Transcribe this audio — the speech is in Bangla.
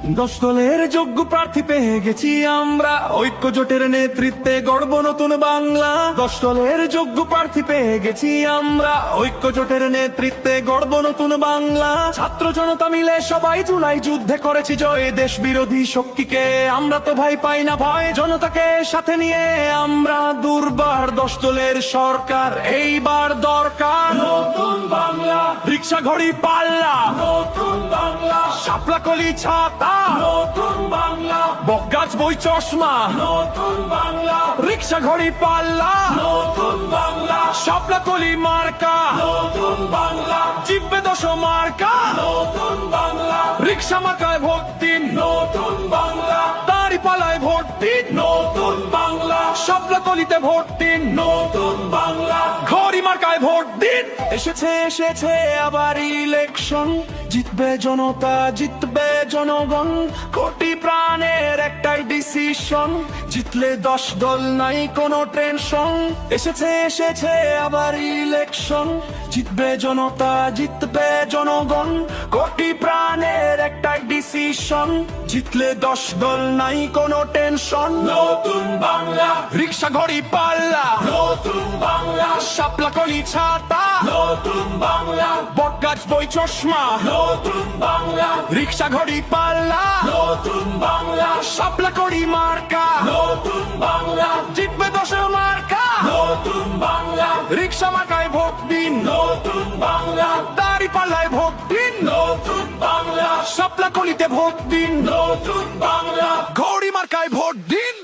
দশ দলের যোগ্য প্রার্থী পেয়ে গেছি আমরা, ঐক্য জোটের নেতৃত্বে গড়ব নতুন বাংলা। দশ দলের যোগ্য প্রার্থী পেয়ে গেছি আমরা, ঐক্য জোটের নেতৃত্বে গড়ব নতুন বাংলা। ছাত্র জনতা মিলে সবাই জুলাই যুদ্ধে করেছি জয়, দেশ বিরোধী শক্তিকে আমরা তো ভাই পাই না ভয়। জনতাকে সাথে নিয়ে আমরা দুর্বার, দশ দলের সরকার এইবার দরকার। নতুন বাংলা, রিক্সা ঘড়ি পাল্লা, নতুন বাংলা, শাপলা কলি ছাতা, নতুন বাংলা, বকগাছ বই চশমা, নতুন বাংলা, রিক্সা ঘড়ি পাল্লা, নতুন বাংলা, শাপলা কলি মার্কা, নতুন বাংলা, জিতবে ১০ মার্কা, নতুন বাংলা, রিক্সা মার্কায় ভোট দিন, নতুন বাংলা, দাঁড়িপাল্লায় ভোট দিন, নতুন বাংলা, শাপলা কলিতে ভোট দিন, নতুন বাংলা, ঘড়ি মার্কায় ভোট দিন। এসেছে আবার ইলেকশন, জিতবে জনতা, জিতবে জনগণ, কোটি প্রাণের একটাই ডিসিশন, জিতলে 10 দল নাই কোনো টেনশন। এসেছে আবার ইলেকশন, জিতবে জনতা, জিতবে জনগণ, কোটি প্রাণের একটাই ডিসিশন, জিতলে 10 দল নাই কোনো টেনশন। নতুন বাংলা, রিক্সা ঘড়ি পাল্লা, নতুন বাংলা, শাপলা কলি ছাতা, নতুন বাংলা, বটগাছ বই চশমা, নতুন বাংলা, রিক্সা ঘড়ি পাল্লা, নতুন বাংলা, শাপলা কলি মার্কা, নতুন বাংলা, জিতবে 10 মার্কা, নতুন বাংলা, রিক্সা মার্কায় ভোট দিন, নতুন বাংলা, দাঁড়িপাল্লায় ভোট দিন, নতুন বাংলা, শাপলা কলিতে ভোট দিন, নতুন বাংলা, ঘড়ি মার্কায় ভোট দিন।